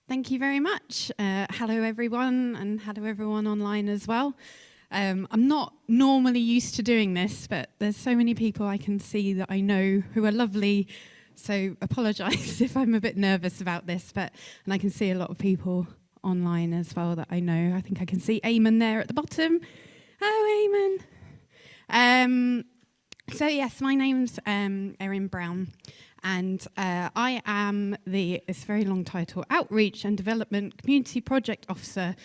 Thank you very much. Hello everyone, and hello everyone online as well. I'm not normally used to doing this, but there's so many people I can see that I know who are lovely, so apologise if I'm a bit nervous about this, and I can see a lot of people online as well that I know. I think I can see Eamon there at the bottom. Oh, Eamon. So yes, my name's Erin Brown. And I am it's a very long title, Outreach and Development Community Project Officer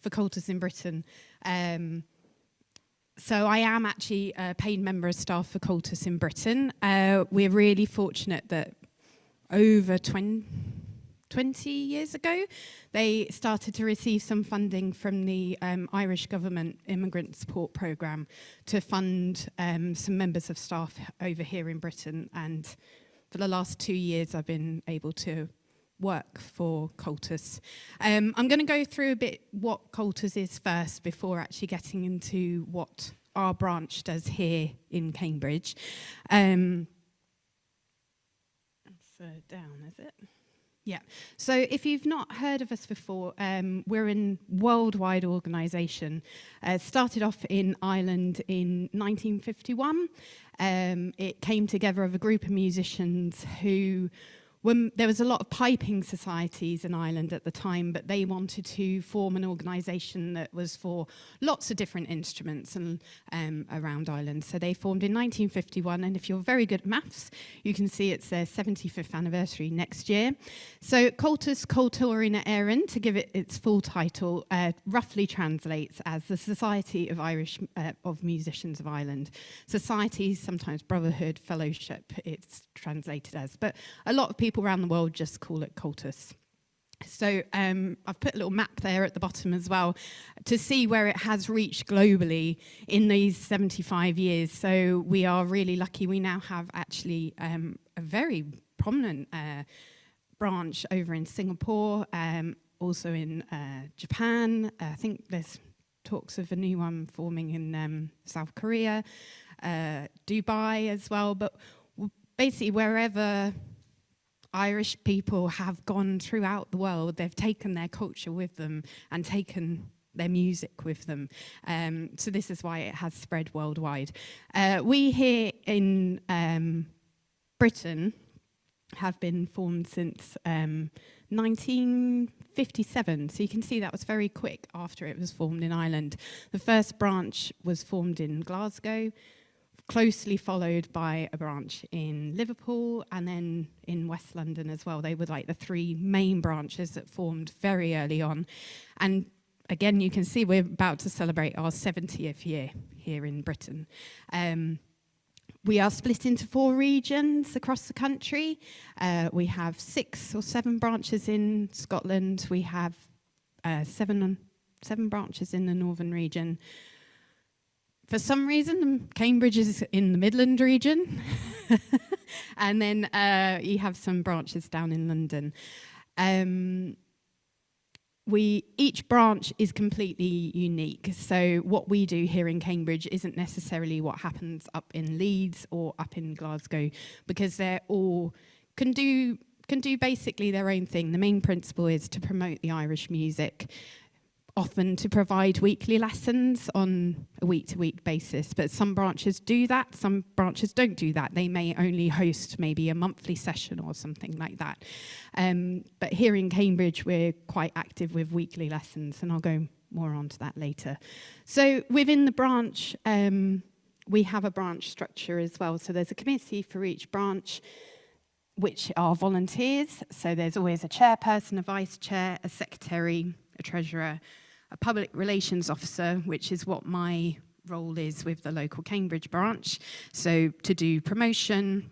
for Comhaltas in Britain. So I am actually a paid member of staff for Comhaltas in Britain. We're really fortunate that over 20 years ago, they started to receive some funding from the Irish government immigrant support programme to fund some members of staff over here in Britain. And for the last 2 years, I've been able to work for Comhaltas. I'm going to go through a bit what Comhaltas is first before actually getting into what our branch does here in Cambridge. That's down, is it? Yeah. So if you've not heard of us before, we're a worldwide organisation. Started off in Ireland in 1951. It came together of a group of musicians who, when there was a lot of piping societies in Ireland at the time, but they wanted to form an organisation that was for lots of different instruments and around Ireland. So they formed in 1951, and if you're very good at maths, you can see it's their 75th anniversary next year. So Comhaltas Cultúrna Erin, to give it its full title, roughly translates as the Society of Musicians of Ireland. Society, sometimes brotherhood, fellowship, it's translated as. But a lot of people around the world just call it Comhaltas. So I've put a little map there at the bottom as well to see where it has reached globally in these 75 years. So we are really lucky. We now have actually a very prominent branch over in Singapore, also in Japan. I think there's talks of a new one forming in South Korea, Dubai as well. But basically wherever Irish people have gone throughout the world, they've taken their culture with them and taken their music with them. So this is why it has spread worldwide. We here in Britain have been formed since 1957. So you can see that was very quick after it was formed in Ireland. The first branch was formed in Glasgow, closely followed by a branch in Liverpool and then in West London as well. They were like the three main branches that formed very early on. And again, you can see we're about to celebrate our 70th year here in Britain. We are split into 4 regions across the country. We have 6 or 7 branches in Scotland. We have 7 branches in the Northern region. For some reason, Cambridge is in the Midland region. And then you have some branches down in London. Each branch is completely unique. So what we do here in Cambridge isn't necessarily what happens up in Leeds or up in Glasgow, because they're all can do basically their own thing. The main principle is to promote the Irish music, often to provide weekly lessons on a week-to-week basis. But some branches do that, some branches don't do that. They may only host maybe a monthly session or something like that. But here in Cambridge, we're quite active with weekly lessons, and I'll go more on to that later. So within the branch, we have a branch structure as well. So there's a committee for each branch, which are volunteers. So there's always a chairperson, a vice chair, a secretary, a treasurer, a public relations officer, which is what my role is with the local Cambridge branch. So to do promotion,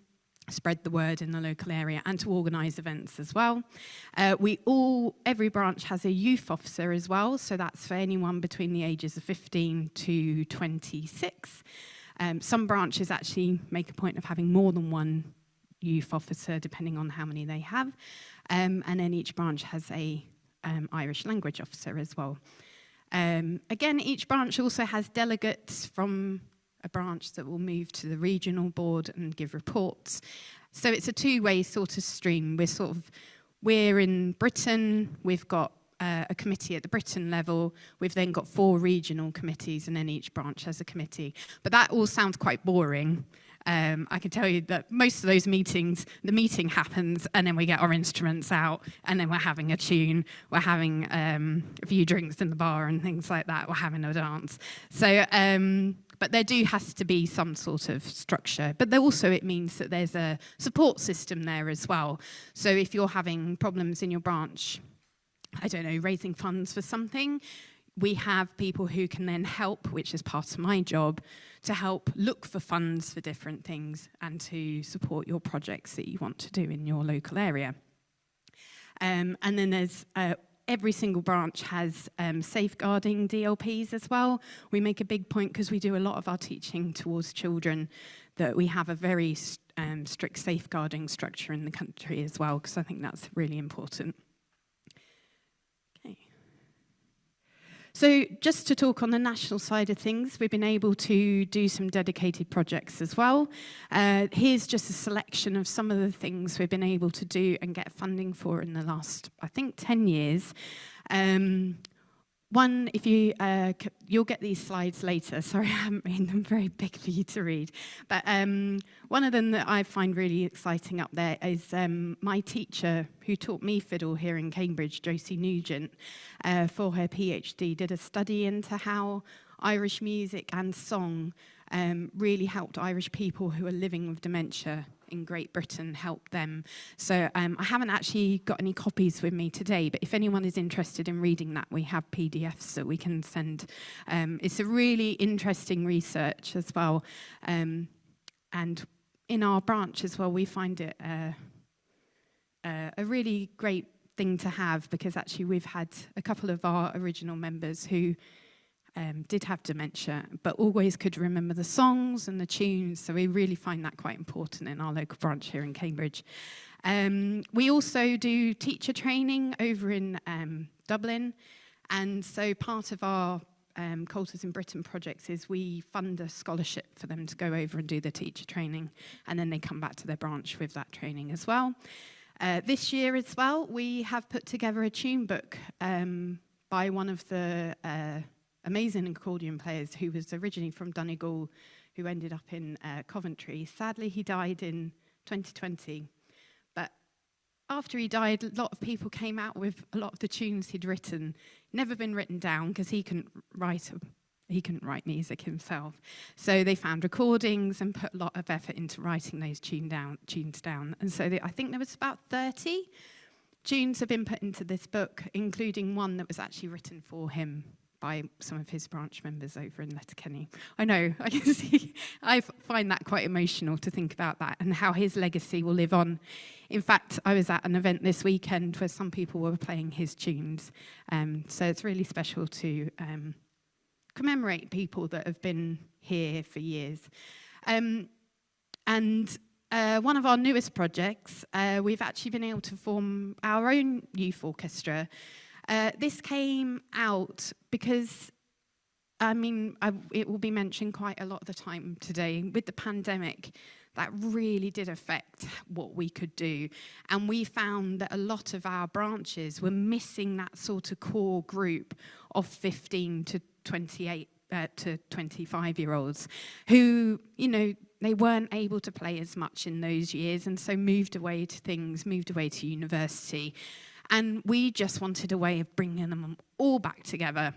spread the word in the local area, and to organise events as well. Every branch has a youth officer as well, so that's for anyone between the ages of 15 to 26. Some branches actually make a point of having more than one youth officer, depending on how many they have. And then each branch has a Irish language officer as well. Again, each branch also has delegates from a branch that will move to the regional board and give reports. So it's a two-way sort of stream. We're in Britain, we've got a committee at the Britain level, we've then got 4 regional committees, and then each branch has a committee. But that all sounds quite boring. I can tell you that most of those meetings, the meeting happens, and then we get our instruments out, and then we're having a tune, we're having a few drinks in the bar and things like that, we're having a dance. So, but there has to be some sort of structure. But also it means that there's a support system there as well. So if you're having problems in your branch, I don't know, raising funds for something, we have people who can then help, which is part of my job, to help look for funds for different things and to support your projects that you want to do in your local area. And then there's every single branch has safeguarding DLPs as well. We make a big point, because we do a lot of our teaching towards children, that we have a very strict safeguarding structure in the country as well, because I think that's really important. So just to talk on the national side of things, we've been able to do some dedicated projects as well. Here's just a selection of some of the things we've been able to do and get funding for in the last, I think, 10 years. One, if you'll get these slides later. Sorry, I haven't made them very big for you to read. But one of them that I find really exciting up there is my teacher who taught me fiddle here in Cambridge, Josie Nugent, for her PhD, did a study into how Irish music and song really helped Irish people who are living with dementia in Great Britain, help them. So I haven't actually got any copies with me today, but if anyone is interested in reading that, we have PDFs that we can send. It's a really interesting research as well. And in our branch as well, we find it a really great thing to have, because actually we've had a couple of our original members who did have dementia, but always could remember the songs and the tunes, so we really find that quite important in our local branch here in Cambridge. We also do teacher training over in Dublin, and so part of our Comhaltas in Britain projects is we fund a scholarship for them to go over and do the teacher training, and then they come back to their branch with that training as well. This year as well, we have put together a tune book by one of the amazing accordion players who was originally from Donegal, who ended up in Coventry. Sadly, he died in 2020. But after he died, a lot of people came out with a lot of the tunes he'd written, never been written down, because he couldn't write music himself. So they found recordings and put a lot of effort into writing those tunes down. And so I think there was about 30 tunes have been put into this book, including one that was actually written for him by some of his branch members over in Letterkenny. I know, I can see, I find that quite emotional to think about that and how his legacy will live on. In fact, I was at an event this weekend where some people were playing his tunes. So it's really special to commemorate people that have been here for years. And one of our newest projects, we've actually been able to form our own youth orchestra. This came out because, it will be mentioned quite a lot of the time today. With the pandemic, that really did affect what we could do. And we found that a lot of our branches were missing that sort of core group of 15 to 28 to 25-year-olds who, they weren't able to play as much in those years, and so moved away to university. And we just wanted a way of bringing them all back together.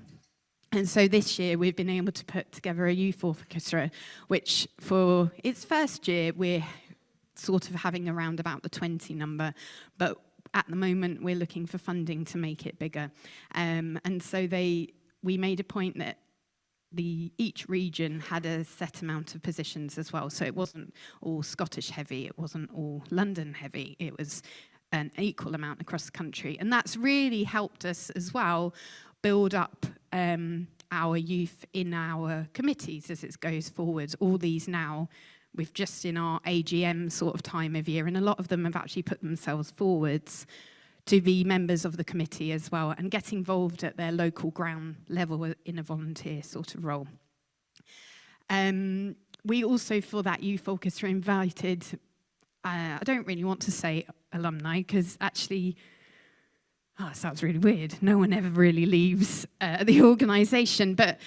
And so this year we've been able to put together a youth orchestra, which for its first year we're sort of having around about the 20 number, but at the moment we're looking for funding to make it bigger. And so we made a point that each region had a set amount of positions as well. So it wasn't all Scottish heavy, it wasn't all London heavy, it was an equal amount across the country. And that's really helped us as well build up our youth in our committees as it goes forward. All these now, we've just in our AGM sort of time of year, and a lot of them have actually put themselves forwards to be members of the committee as well and get involved at their local ground level in a volunteer sort of role. We also, for that youth orchestra, invited I don't really want to say alumni because actually, it sounds really weird. No one ever really leaves the organisation, but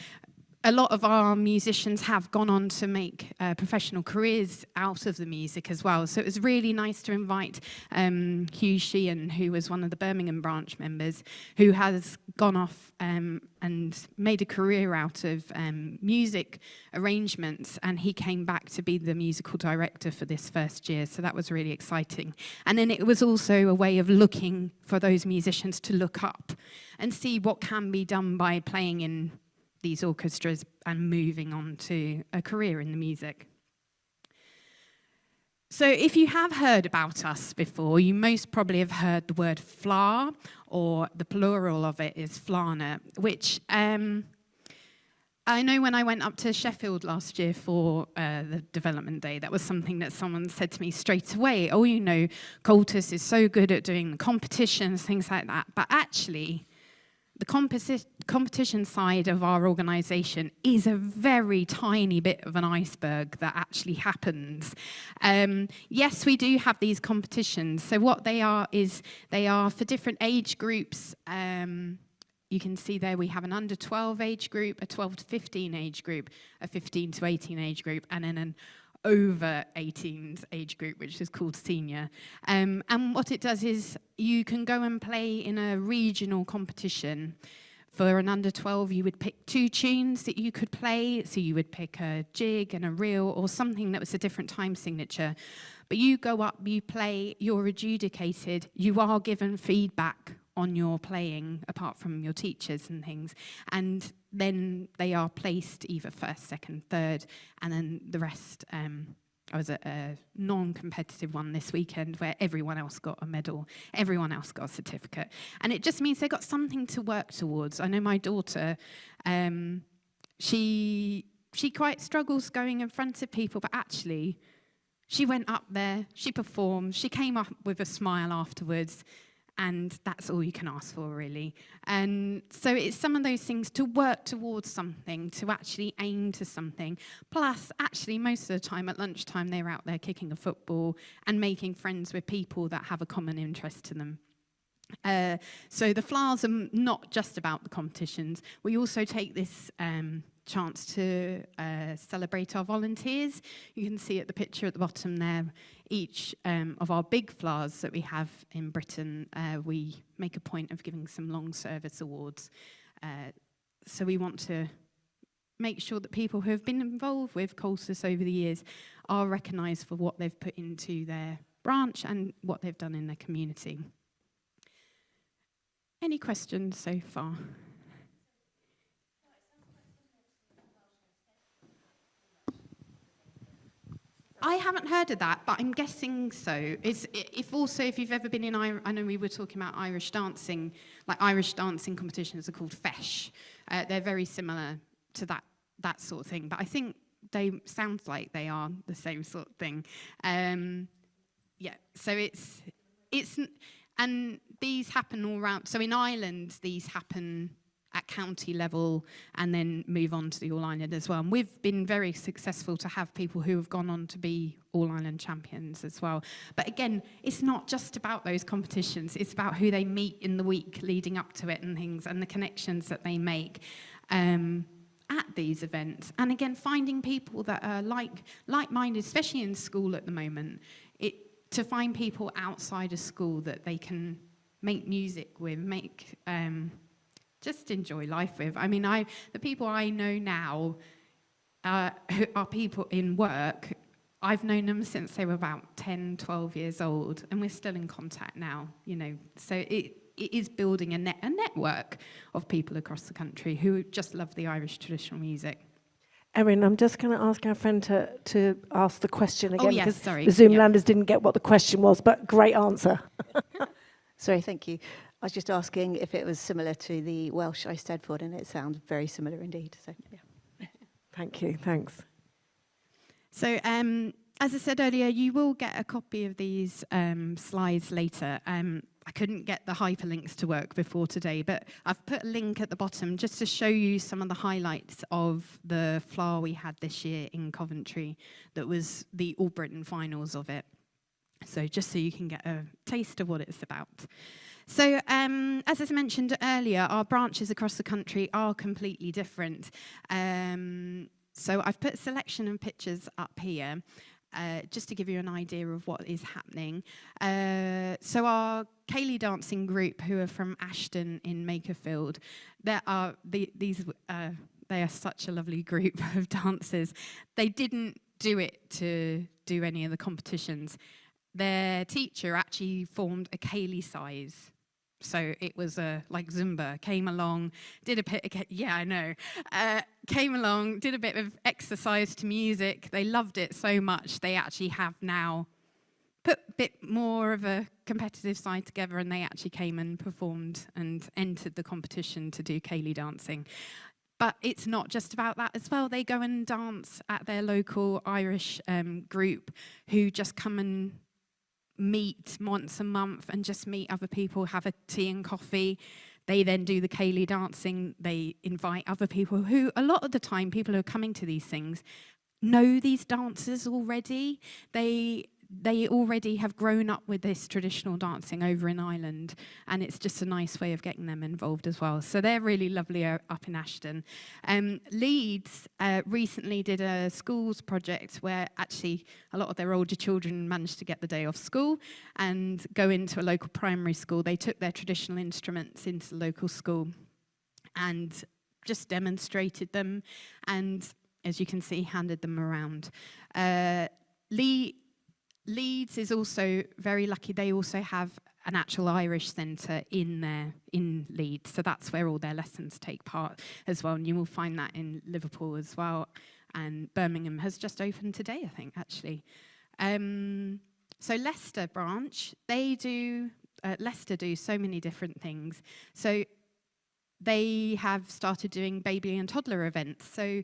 a lot of our musicians have gone on to make professional careers out of the music as well. So it was really nice to invite Hugh Sheehan, who was one of the Birmingham branch members, who has gone off and made a career out of music arrangements, and he came back to be the musical director for this first year. So that was really exciting. And then it was also a way of looking for those musicians to look up and see what can be done by playing in these orchestras and moving on to a career in the music. So if you have heard about us before, you most probably have heard the word FLA, or the plural of it is FLANA, which I know when I went up to Sheffield last year for the development day, that was something that someone said to me straight away. Oh, you know, Comhaltas is so good at doing the competitions, things like that. But actually, the competition side of our organisation is a very tiny bit of an iceberg that actually happens. Yes, we do have these competitions. So what they are is they are for different age groups. You can see there we have an under 12 age group, a 12 to 15 age group, a 15 to 18 age group, and then an over 18s age group, which is called senior. And what it does is you can go and play in a regional competition. For an under 12, you would pick 2 tunes that you could play. So you would pick a jig and a reel or something that was a different time signature. But you go up, you play, you're adjudicated, you are given feedback on your playing, apart from your teachers and things. And then they are placed either first, second, third, and then the rest. I was at a non-competitive one this weekend where everyone else got a medal, everyone else got a certificate. And it just means they got something to work towards. I know my daughter, she quite struggles going in front of people, but actually she went up there, she performed, she came up with a smile afterwards, and that's all you can ask for, really. And so it's some of those things to work towards something, to actually aim to something. Plus, actually, most of the time at lunchtime, they're out there kicking a football and making friends with people that have a common interest to them. So the FLAs are not just about the competitions. We also take this chance to celebrate our volunteers. You can see at the picture at the bottom there, each of our big FLAs that we have in Britain, we make a point of giving some long service awards. So we want to make sure that people who have been involved with Comhaltas over the years are recognised for what they've put into their branch and what they've done in their community. Any questions so far? I haven't heard of that, but I'm guessing so. If you've ever been in, I know we were talking about Irish dancing, like Irish dancing competitions are called fesh. They're very similar to that sort of thing, but I think they sounds like they are the same sort of thing. So it's and these happen all around. So in Ireland, these happen at county level and then move on to the All-Ireland as well. And we've been very successful to have people who have gone on to be All-Ireland champions as well. But again, it's not just about those competitions. It's about who they meet in the week leading up to it and things, and the connections that they make at these events. And again, finding people that are like-minded, especially in school at the moment, to find people outside of school that they can make music with, just enjoy life with. I mean, the people I know now who are people in work, I've known them since they were about 10, 12 years old, and we're still in contact now, you know. So it is building a network of people across the country who just love the Irish traditional music. Erin, I'm just going to ask our friend to ask the question again. Oh, yes, sorry. The Zoomlanders didn't get what the question was, but great answer. Sorry, thank you. I was just asking if it was similar to the Welsh Eisteddfod, and it sounds very similar indeed. So, yeah. Thank you, thanks. So, as I said earlier, you will get a copy of these slides later. I couldn't get the hyperlinks to work before today, but I've put a link at the bottom just to show you some of the highlights of the FLA we had this year in Coventry. That was the All Britain finals of it. So just so you can get a taste of what it's about. So as I mentioned earlier, our branches across the country are completely different. So I've put a selection of pictures up here just to give you an idea of what is happening. So our Ceilidh dancing group, who are from Ashton in Makerfield, they are such a lovely group of dancers. They didn't do it to do any of the competitions. Their teacher actually formed a Ceilidh size. So it was like Zumba, came along, did a bit, came along, did a bit of exercise to music. They loved it so much, they actually have now put a bit more of a competitive side together, and they actually came and performed and entered the competition to do Ceilidh dancing. But it's not just about that as well. They go and dance at their local Irish group, who just come and meet once a month and just meet other people, have a tea and coffee. They then do the Ceilidh dancing. They invite other people who, a lot of the time, people who are coming to these things know these dancers already. They already have grown up with this traditional dancing over in Ireland, and it's just a nice way of getting them involved as well. So they're really lovely up in Ashton. Leeds recently did a schools project where actually a lot of their older children managed to get the day off school and go into a local primary school. They took their traditional instruments into the local school and just demonstrated them, and as you can see, handed them around. Leeds is also very lucky. They also have an actual Irish centre in Leeds, so that's where all their lessons take part as well. And you will find that in Liverpool as well. And Birmingham has just opened today, I think, actually. So Leicester branch, Leicester do so many different things. So they have started doing baby and toddler events. So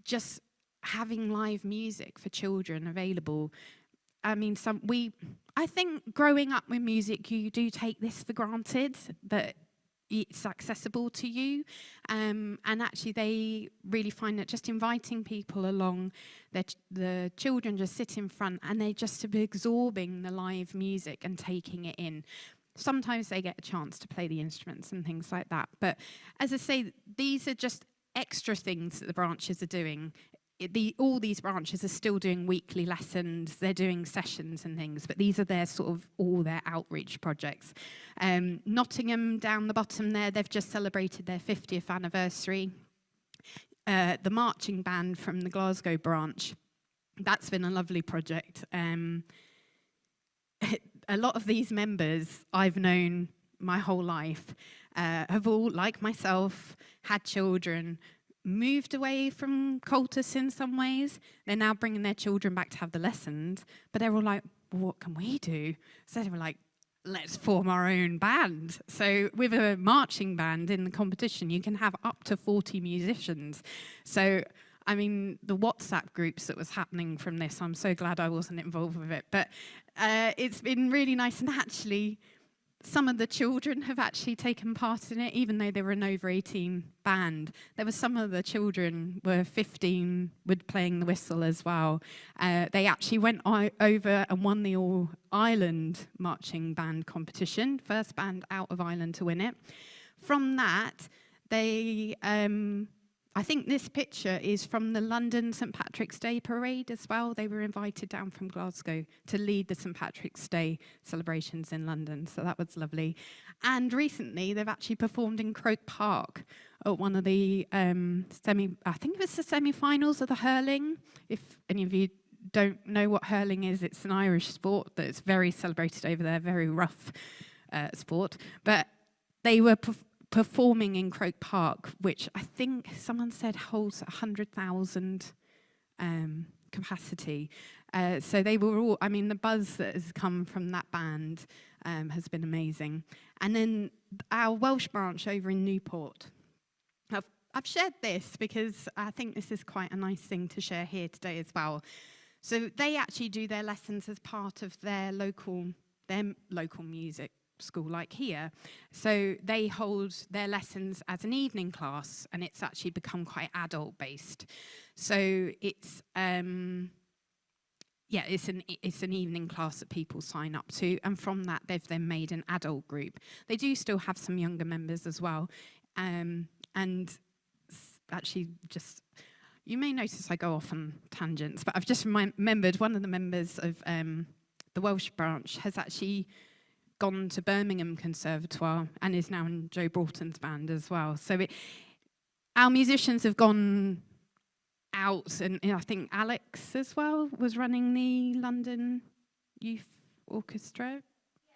just having live music for children available. I mean, I think growing up with music, you do take this for granted, that it's accessible to you. And actually, they really find that just inviting people along, the children just sit in front and they just be absorbing the live music and taking it in. Sometimes they get a chance to play the instruments and things like that. But as I say, these are just extra things that the branches are doing. All these branches are still doing weekly lessons, they're doing sessions and things, but these are their sort of all their outreach projects. Nottingham down the bottom there, they've just celebrated their 50th anniversary. The marching band from the Glasgow branch, that's been a lovely project. A lot of these members I've known my whole life, have all, like myself, had children, moved away from Comhaltas in some ways. They're now bringing their children back to have the lessons, but they're all like, well, what can we do? So they were like, let's form our own band. So with a marching band in the competition, you can have up to 40 musicians. So, I mean, the WhatsApp groups that was happening from this, I'm so glad I wasn't involved with it. But it's been really nice, and actually some of the children have actually taken part in it, even though they were an over 18 band. There were some of the children were 15, with playing the whistle as well. They actually went over and won the All Ireland marching band competition, first band out of Ireland to win it. From that, they, I think this picture is from the London St Patrick's Day parade as well. They were invited down from Glasgow to lead the St Patrick's Day celebrations in London, so that was lovely. And recently, they've actually performed in Croke Park at one of the I think it was the semi-finals of the hurling. If any of you don't know what hurling is, it's an Irish sport that's very celebrated over there, very rough sport. But they were performing in Croke Park, which I think someone said holds 100,000 capacity. So they were all, I mean, the buzz that has come from that band has been amazing. And then our Welsh branch over in Newport. I've shared this because I think this is quite a nice thing to share here today as well. So they actually do their lessons as part of their local music school, like here. So they hold their lessons as an evening class, and it's actually become quite adult based. So it's yeah, it's an evening class that people sign up to, and from that they've then made an adult group. They do still have some younger members as well, and actually just. You may notice I go off on tangents, but I've just remembered one of the members of the Welsh branch has actually gone to Birmingham Conservatoire and is now in Joe Broughton's band as well. So our musicians have gone out, and I think Alex as well was running the London Youth Orchestra.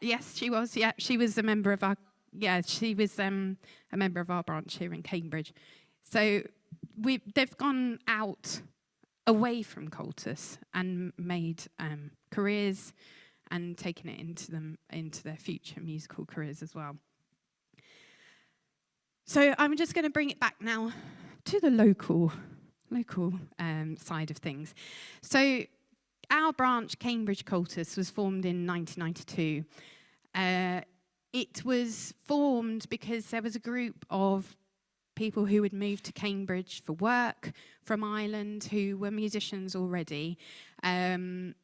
Yes, she was. Yeah, she was a member of our. Yeah, she was a member of our branch here in Cambridge. So they've gone out away from Comhaltas and made careers and taken it into their future musical careers as well. So I'm just going to bring it back now to the local side of things. So our branch, Cambridge Comhaltas, was formed in 1992. It was formed because there was a group of people who had moved to Cambridge for work from Ireland who were musicians already. So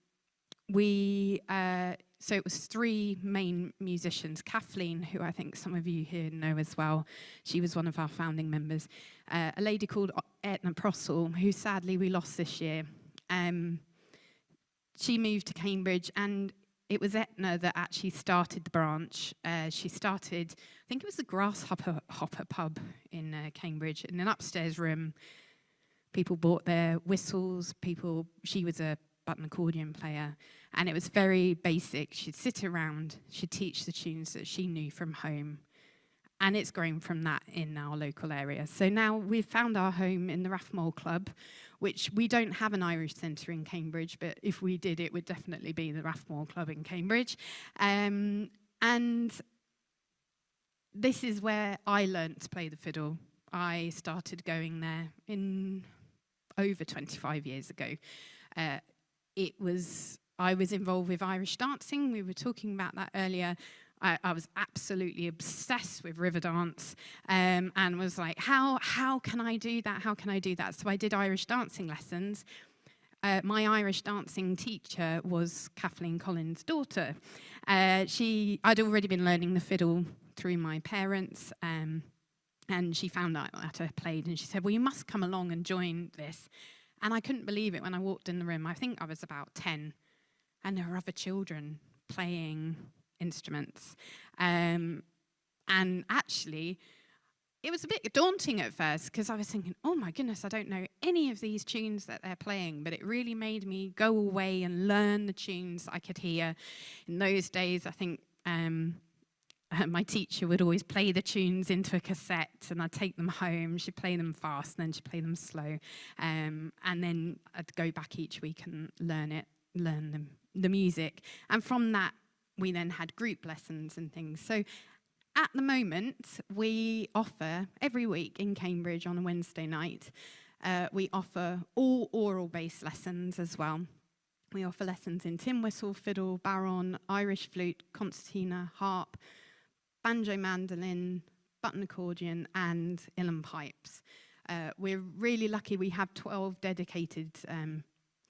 it was three main musicians. Kathleen, who I think some of you here know as well, she was one of our founding members. A lady called Erin, who sadly we lost this year. She moved to Cambridge, and it was Etna that actually started the branch. She started, I think it was the Grasshopper pub in Cambridge, in an upstairs room. People bought their whistles. She was a button accordion player, and it was very basic. She'd sit around, she'd teach the tunes that she knew from home, and it's grown from that in our local area. So now we've found our home in the Rathmore Club, which we don't have an Irish centre in Cambridge, but if we did, it would definitely be the Rathmore Club in Cambridge. And this is where I learnt to play the fiddle. I started going there in over 25 years ago. I was involved with Irish dancing. We were talking about that earlier. I was absolutely obsessed with river dance, and was like, how can I do that? How can I do that? So I did Irish dancing lessons. My Irish dancing teacher was Kathleen Collins' daughter. I'd already been learning the fiddle through my parents, and she found out that I played, and she said, well, you must come along and join this. And I couldn't believe it when I walked in the room. I think I was about 10, and there were other children playing instruments. And actually, it was a bit daunting at first, because I was thinking, oh my goodness, I don't know any of these tunes that they're playing. But it really made me go away and learn the tunes I could hear. In those days, I think my teacher would always play the tunes into a cassette, and I'd take them home. She'd play them fast, and then she'd play them slow. And then I'd go back each week and learn the music. And from that, we then had group lessons and things. So at the moment, we offer every week in Cambridge on a Wednesday night, we offer all oral-based lessons as well. We offer lessons in tin whistle, fiddle, baron, Irish flute, concertina, harp, banjo, mandolin, button accordion, and uilleann pipes. We're really lucky. We have 12 dedicated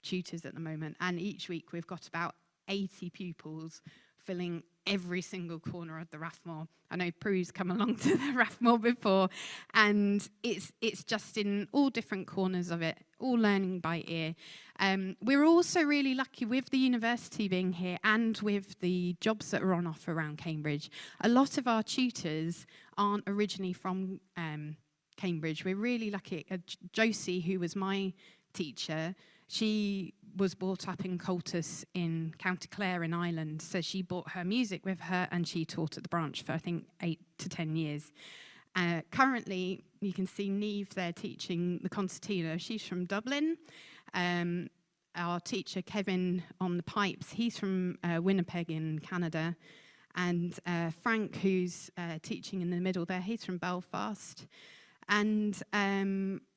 tutors at the moment, and each week we've got about 80 pupils filling every single corner of the Rathmore. I know Prue's come along to the Rathmore before, and it's just in all different corners of it, all learning by ear. We're also really lucky with the university being here and with the jobs that are on offer around Cambridge. A lot of our tutors aren't originally from Cambridge. We're really lucky. Josie, who was my teacher, she was brought up in Comhaltas in County Clare in Ireland, so she brought her music with her, and she taught at the branch for, I think, 8 to 10 years. Currently, you can see Neve there teaching the concertina. She's from Dublin. Our teacher, Kevin, on the pipes, he's from Winnipeg in Canada. And Frank, who's teaching in the middle there, he's from Belfast. And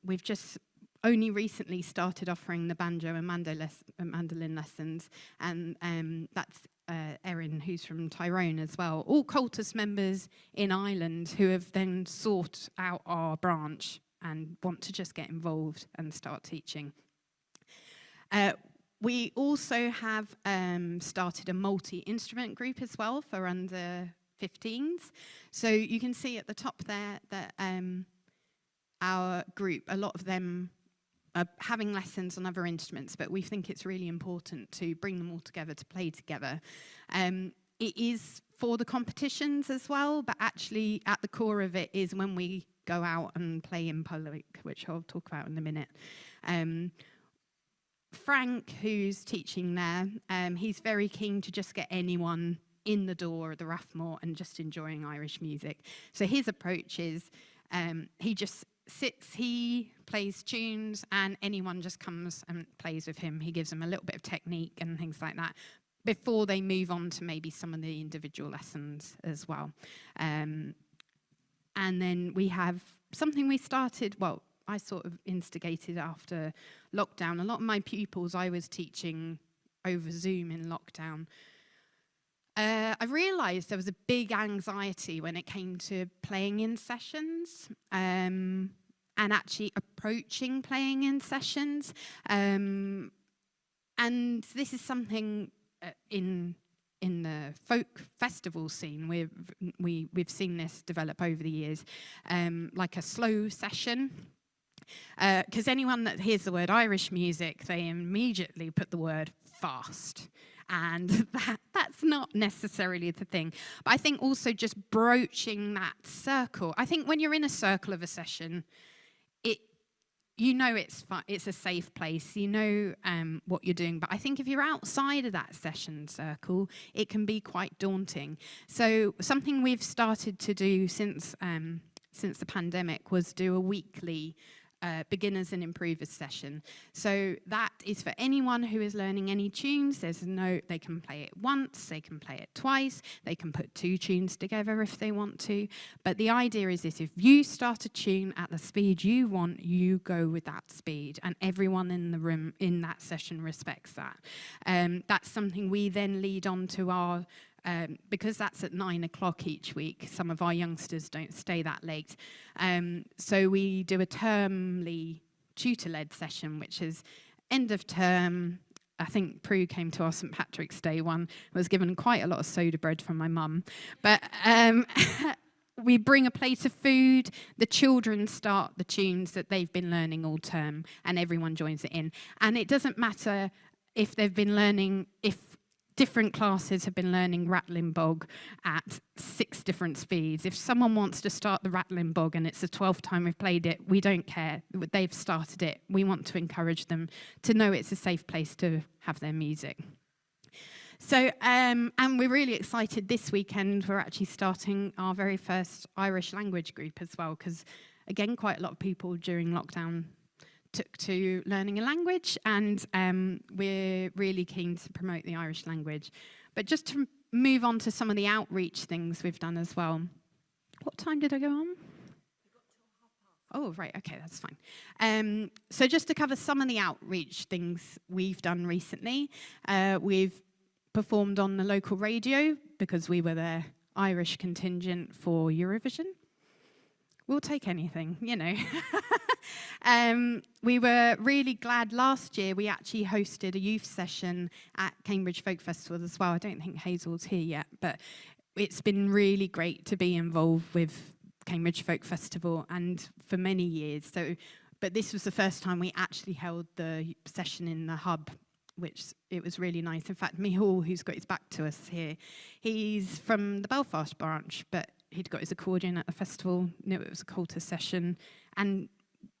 we've just only recently started offering the banjo and mandolin lessons, and that's Erin, who's from Tyrone as well. All Comhaltas members in Ireland who have then sought out our branch and want to just get involved and start teaching. We also have started a multi-instrument group as well for under 15s. So you can see at the top there that our group, a lot of them are having lessons on other instruments, but we think it's really important to bring them all together to play together. It is for the competitions as well, but actually at the core of it is when we go out and play in public, which I'll talk about in a minute. Frank, who's teaching there, he's very keen to just get anyone in the door of the Rathmore and just enjoying Irish music. So his approach is he just sits, he plays tunes, and anyone just comes and plays with him. He gives them a little bit of technique and things like that before they move on to maybe some of the individual lessons as well. And then we have something we started, well, I sort of instigated after lockdown. A lot of my pupils I was teaching over Zoom in lockdown. I realised there was a big anxiety when it came to playing in sessions and actually approaching playing in sessions. And this is something in the folk festival scene, we've seen this develop over the years, like a slow session. Because anyone that hears the word Irish music, they immediately put the word fast. And that's not necessarily the thing. But I think also just broaching that circle. I think when you're in a circle of a session, you know it's a safe place. You know what you're doing. But I think if you're outside of that session circle, it can be quite daunting. So something we've started to do since the pandemic was do a weekly beginners and improvers session. So that is for anyone who is learning any tunes. They can play it once, they can play it twice, they can put 2 tunes together if they want to. But the idea is this: if you start a tune at the speed you want, you go with that speed, and everyone in the room in that session respects that. That's something we then lead on to our because that's at 9 o'clock each week. Some of our youngsters don't stay that late. So we do a termly tutor-led session, which is end of term. I think Prue came to our St. Patrick's Day one, was given quite a lot of soda bread from my mum. But we bring a plate of food, the children start the tunes that they've been learning all term, and everyone joins it in. And it doesn't matter if they've been learning, if different classes have been learning Rattling Bog at 6 different speeds. If someone wants to start the Rattling Bog and it's the 12th time we've played it, we don't care. They've started it. We want to encourage them to know it's a safe place to have their music. So, and we're really excited this weekend. We're actually starting our very first Irish language group as well, because, again, quite a lot of people during lockdown took to learning a language, and we're really keen to promote the Irish language. But just to move on to some of the outreach things we've done as well. What time did I go on? Oh, right, okay, that's fine. So just to cover some of the outreach things we've done recently, we've performed on the local radio because we were their Irish contingent for Eurovision. We'll take anything, you know. We were really glad last year we actually hosted a youth session at Cambridge Folk Festival as well. I don't think Hazel's here yet, but it's been really great to be involved with Cambridge Folk Festival, and for many years. But this was the first time we actually held the session in the hub, which it was really nice. In fact, Michal, who's got his back to us here, he's from the Belfast branch, but he'd got his accordion at the festival, knew it was a Comhaltas session, and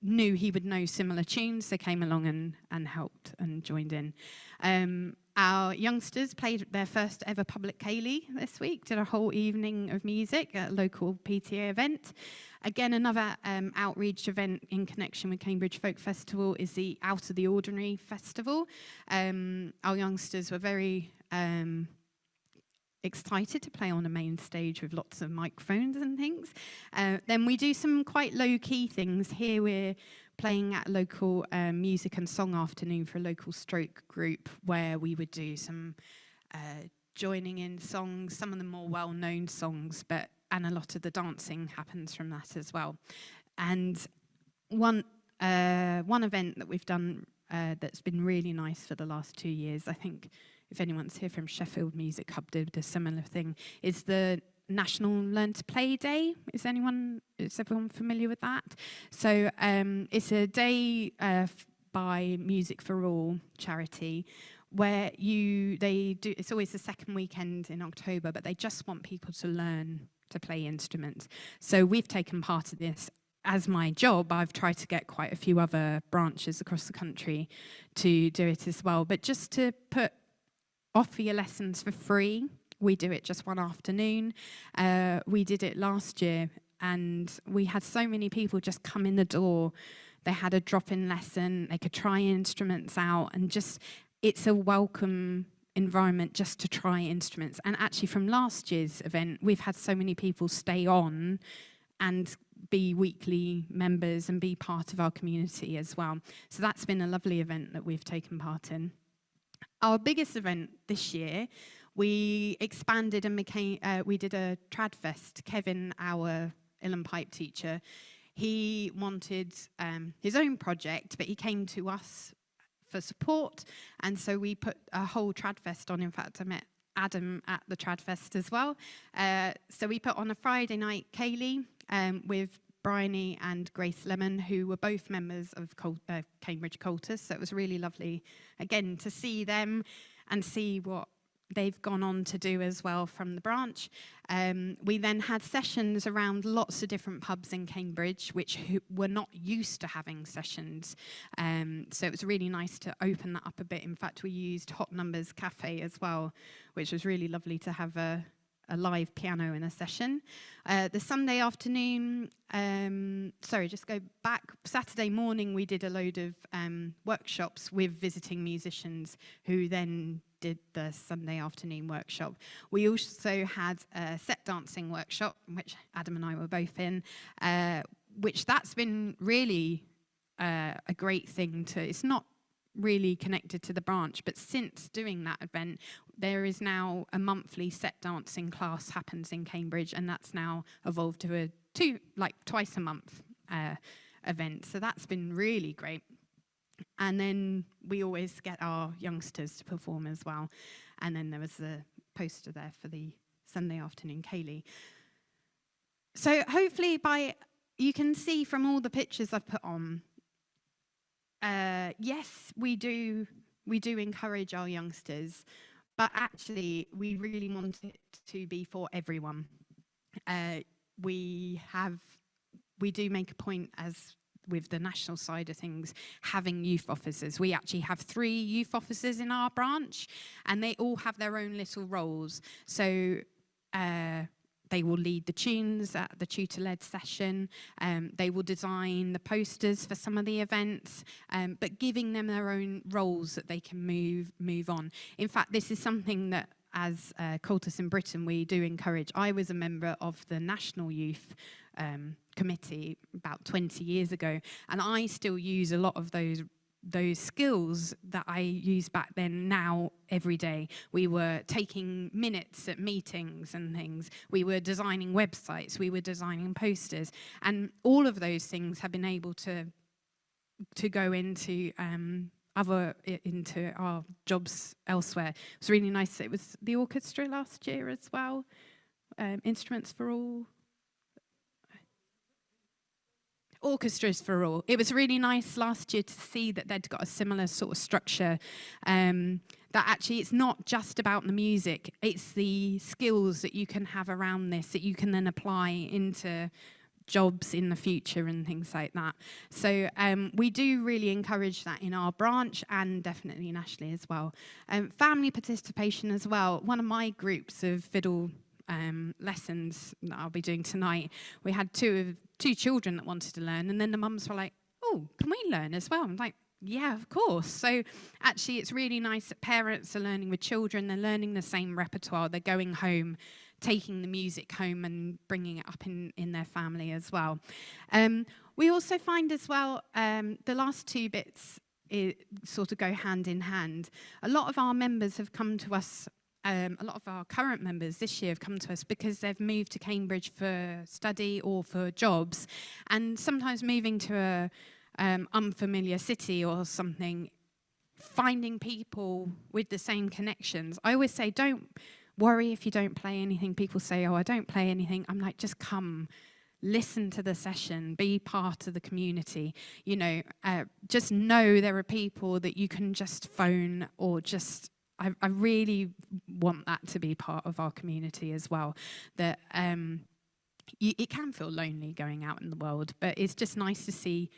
knew he would know similar tunes, so came along and helped and joined in. Our youngsters played their first ever public ceilidh this week, did a whole evening of music at a local PTA event. Again, another outreach event in connection with Cambridge Folk Festival is the Out of the Ordinary Festival. Our youngsters were very excited to play on a main stage with lots of microphones and things. Then we do some quite low-key things. Here we're playing at a local music and song afternoon for a local stroke group, where we would do some joining in songs, some of the more well-known songs, and a lot of the dancing happens from that as well. And one event that we've done that's been really nice for the last 2 years. I think if anyone's here from Sheffield Music Hub did a similar thing, is the National Learn to Play Day. Is everyone familiar with that? So it's a day by Music for All charity where it's always the second weekend in October, but they just want people to learn to play instruments. So we've taken part of this. As my job, I've tried to get quite a few other branches across the country to do it as well. But just to offer your lessons for free, we do it just one afternoon. We did it last year, and we had so many people just come in the door. They had a drop-in lesson. They could try instruments out, and just it's a welcome environment just to try instruments. And actually, from last year's event, we've had so many people stay on and be weekly members and be part of our community as well. So that's been a lovely event that we've taken part in. Our biggest event this year, we expanded and we did a trad fest. Kevin, our uilleann pipe teacher, he wanted his own project, but he came to us for support, and so we put a whole trad fest on. In fact, I met Adam at the trad fest as well. So we put on a Friday night Kaylee with Bryony and Grace Lemon, who were both members of Cambridge Comhaltas. So it was really lovely, again, to see them and see what they've gone on to do as well from the branch. We then had sessions around lots of different pubs in Cambridge, which were not used to having sessions. So it was really nice to open that up a bit. In fact, we used Hot Numbers Cafe as well, which was really lovely to have a live piano in a session. The Sunday afternoon, just go back. Saturday morning, we did a load of workshops with visiting musicians who then did the Sunday afternoon workshop. We also had a set dancing workshop, which Adam and I were both in, which that's been really a great thing it's not really connected to the branch, but since doing that event, there is now a monthly set dancing class happens in Cambridge, and that's now evolved to twice a month event. So that's been really great. And then we always get our youngsters to perform as well. And then there was a poster there for the Sunday afternoon Kaylee. So hopefully you can see from all the pictures I've put on, yes, we do encourage our youngsters, but actually we really want it to be for everyone. We do make a point, as with the national side of things, having youth officers. We actually have 3 youth officers in our branch, and they all have their own little roles. So they will lead the tunes at the tutor-led session. They will design the posters for some of the events, but giving them their own roles that they can move on. In fact, this is something that, as Comhaltas in Britain, we do encourage. I was a member of the National Youth Committee about 20 years ago, and I still use a lot of those skills that I used back then now every day. We were taking minutes at meetings and things. We were designing websites. We were designing posters. And all of those things have been able to go into our jobs elsewhere. It was really nice. It was the orchestra last year as well. Instruments for All. Orchestras for All. It was really nice last year to see that they'd got a similar sort of structure, that actually it's not just about the music, it's the skills that you can have around this that you can then apply into jobs in the future and things like that. So we do really encourage that in our branch and definitely nationally as well. Family participation as well. One of my groups of fiddle lessons that I'll be doing tonight, we had two children that wanted to learn, and then the mums were like, oh, can we learn as well? I'm like, yeah, of course. So actually it's really nice that parents are learning with children, they're learning the same repertoire, they're going home, taking the music home and bringing it up in their family as well. We also find as well, the last 2 bits sort of go hand in hand. A lot of our members have come to us, a lot of our current members this year have come to us because they've moved to Cambridge for study or for jobs, and sometimes moving to a unfamiliar city or something, finding people with the same connections. I always say, don't worry if you don't play anything. People say, oh, I don't play anything. I'm like, just come, listen to the session, be part of the community. Just know there are people that you can just phone or just... I really want that to be part of our community as well. That it can feel lonely going out in the world, but it's just nice to see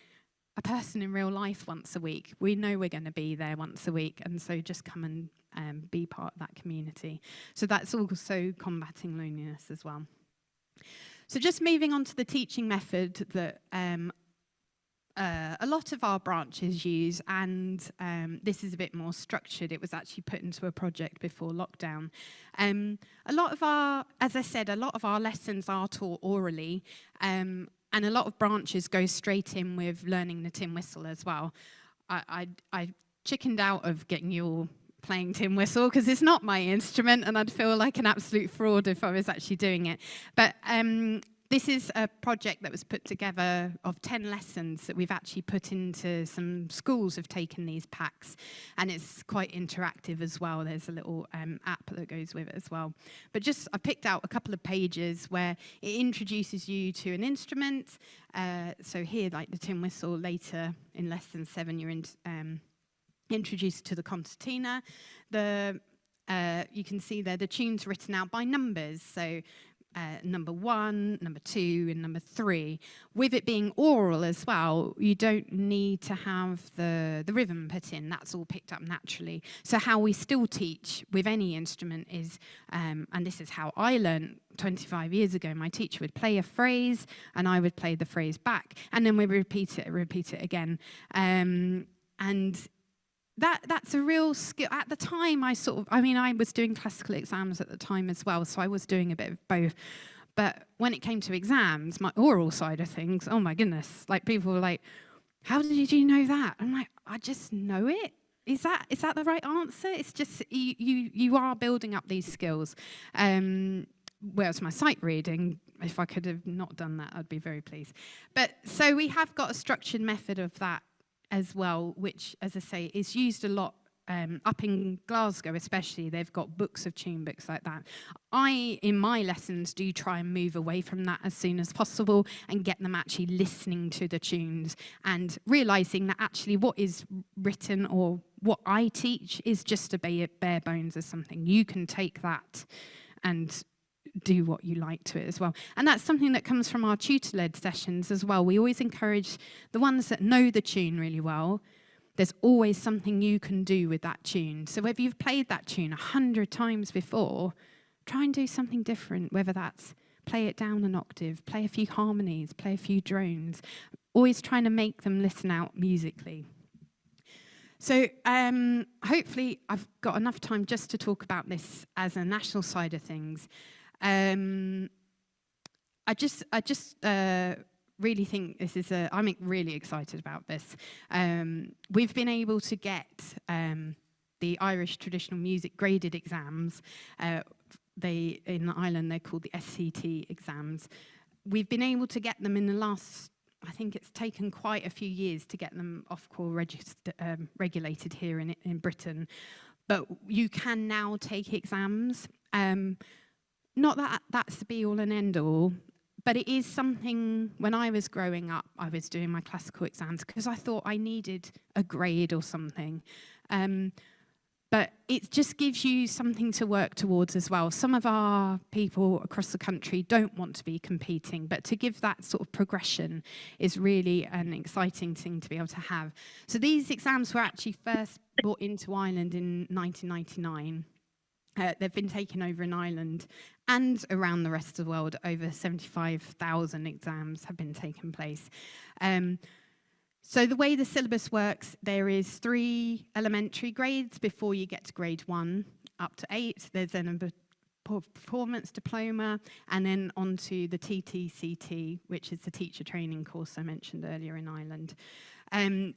a person in real life once a week. We know we're going to be there once a week, and so just come and be part of that community. So that's also combating loneliness as well. So just moving on to the teaching method that a lot of our branches use, and this is a bit more structured. It was actually put into a project before lockdown. A lot of our lessons are taught orally, and a lot of branches go straight in with learning the tin whistle as well. I chickened out of getting you all playing tin whistle because it's not my instrument, and I'd feel like an absolute fraud if I was actually doing it. But this is a project that was put together of 10 lessons that we've actually put into some schools have taken these packs, and it's quite interactive as well. There's a little app that goes with it as well. But I picked out a couple of pages where it introduces you to an instrument. So here, like the tin whistle, later in lesson 7, you're introduced to the concertina. You can see there the tunes written out by numbers. So number 1, number 2, and number 3. With it being oral as well, you don't need to have the rhythm put in. That's all picked up naturally. So how we still teach with any instrument is, and this is how I learned 25 years ago, my teacher would play a phrase, and I would play the phrase back, and then we'd repeat it again. And that's a real skill. At the time, I was doing classical exams at the time as well, so I was doing a bit of both. But when it came to exams, my oral side of things, oh my goodness, like people were like, how did you know that? I'm like, I just know it. Is that the right answer? It's just, you are building up these skills. Whereas my sight reading, if I could have not done that, I'd be very pleased. But so we have got a structured method of that as well, which, as I say, is used a lot up in Glasgow especially. They've got books of tune books like that. In my lessons, do try and move away from that as soon as possible and get them actually listening to the tunes and realising that actually what is written or what I teach is just a bare bones of something. You can take that and do what you like to it as well. And that's something that comes from our tutor-led sessions as well. We always encourage the ones that know the tune really well. There's always something you can do with that tune. So whether you've played that tune 100 times before, try and do something different, whether that's play it down an octave, play a few harmonies, play a few drones, always trying to make them listen out musically. So hopefully I've got enough time just to talk about this as a national side of things. I just really think this is I'm really excited about this. We've been able to get the Irish traditional music graded exams. In Ireland, they're called the SCT exams. We've been able to get them in the last, I think it's taken quite a few years to get them Ofqual regulated here in Britain. But you can now take exams. Not that that's the be-all and end-all, but it is something. When I was growing up, I was doing my classical exams because I thought I needed a grade or something. But it just gives you something to work towards as well. Some of our people across the country don't want to be competing, but to give that sort of progression is really an exciting thing to be able to have. So these exams were actually first brought into Ireland in 1999. They've been taken over in Ireland and around the rest of the world. Over 75,000 exams have been taken place. So the way the syllabus works, there is 3 elementary grades before you get to grade 1, up to 8. There's then a performance diploma, and then onto the TTCT, which is the teacher training course I mentioned earlier in Ireland.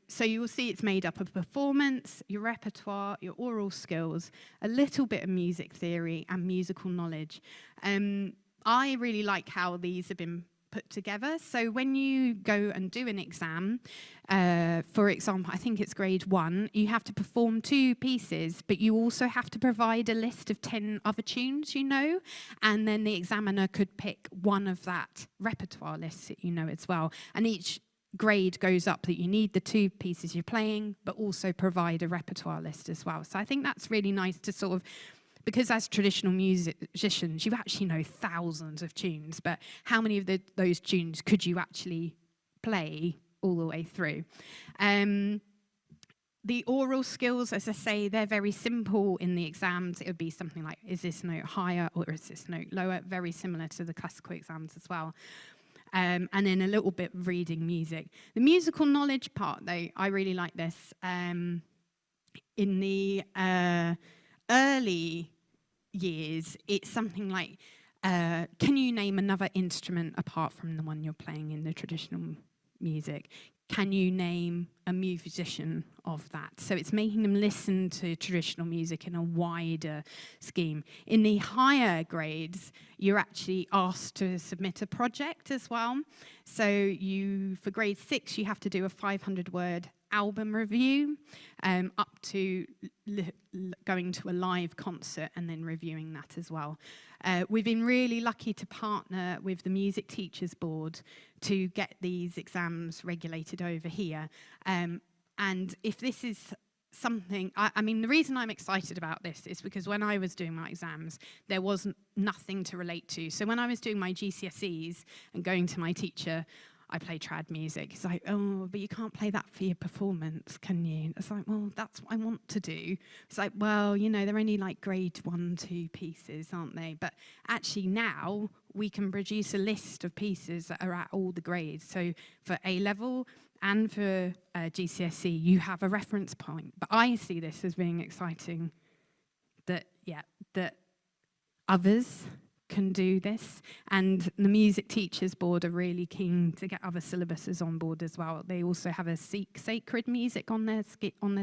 So you will see it's made up of performance, your repertoire, your oral skills, a little bit of music theory and musical knowledge. I really like how these have been put together. So when you go and do an exam, for example, I think it's grade 1, you have to perform 2 pieces, but you also have to provide a list of 10 other tunes you know, and then the examiner could pick one of that repertoire list that you know as well. And each grade goes up that you need the 2 pieces you're playing, but also provide a repertoire list as well. So I think that's really nice to sort of, because as traditional musicians, you actually know thousands of tunes, but how many of those tunes could you actually play all the way through? The oral skills, as I say, they're very simple in the exams. It would be something like, is this note higher or is this note lower? Very similar to the classical exams as well. And then a little bit of reading music. The musical knowledge part, though, I really like this. In the early years, it's something like, can you name another instrument apart from the one you're playing in the traditional music? Can you name a musician of that? So it's making them listen to traditional music in a wider scheme. In the higher grades, you're actually asked to submit a project as well. So for grade 6, you have to do a 500-word album review, up to going to a live concert and then reviewing that as well. We've been really lucky to partner with the Music Teachers Board to get these exams regulated over here. And if this is something, I mean, the reason I'm excited about this is because when I was doing my exams, there was nothing to relate to. So when I was doing my GCSEs and going to my teacher, I play trad music. It's like, oh, but you can't play that for your performance, can you? It's like, well, that's what I want to do. It's like, well, you know, they're only like grade 1, 2 pieces, aren't they? But actually now we can produce a list of pieces that are at all the grades. So for A level and for GCSE, you have a reference point. But I see this as being exciting that others can do this, and the Music Teachers Board are really keen to get other syllabuses on board as well. They also have a sacred music on their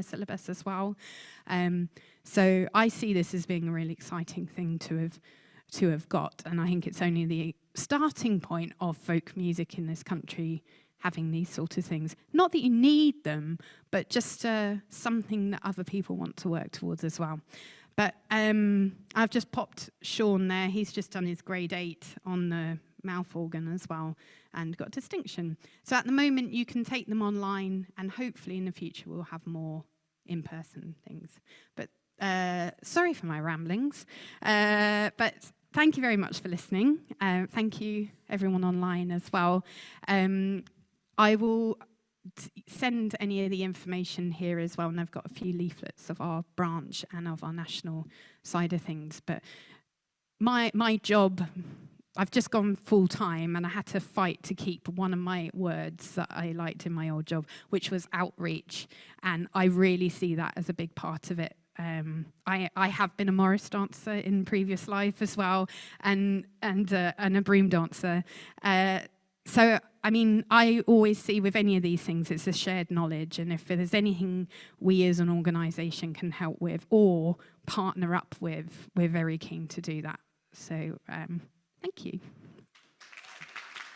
syllabus as well. So I see this as being a really exciting thing to have got, and I think it's only the starting point of folk music in this country having these sort of things. Not that you need them, but just something that other people want to work towards as well. But I've just popped Sean there. He's just done his grade 8 on the mouth organ as well and got distinction. So at the moment, you can take them online, and hopefully in the future we'll have more in-person things. But sorry for my ramblings. But thank you very much for listening. Thank you, everyone online as well. I will send any of the information here as well, and I've got a few leaflets of our branch and of our national side of things. But my job, I've just gone full-time, and I had to fight to keep one of my words that I liked in my old job, which was outreach, and I really see that as a big part of it. I have been a Morris dancer in previous life as well, and a broom dancer. So, I mean, I always see with any of these things, it's a shared knowledge, and if there's anything we as an organisation can help with or partner up with, we're very keen to do that. So, thank you.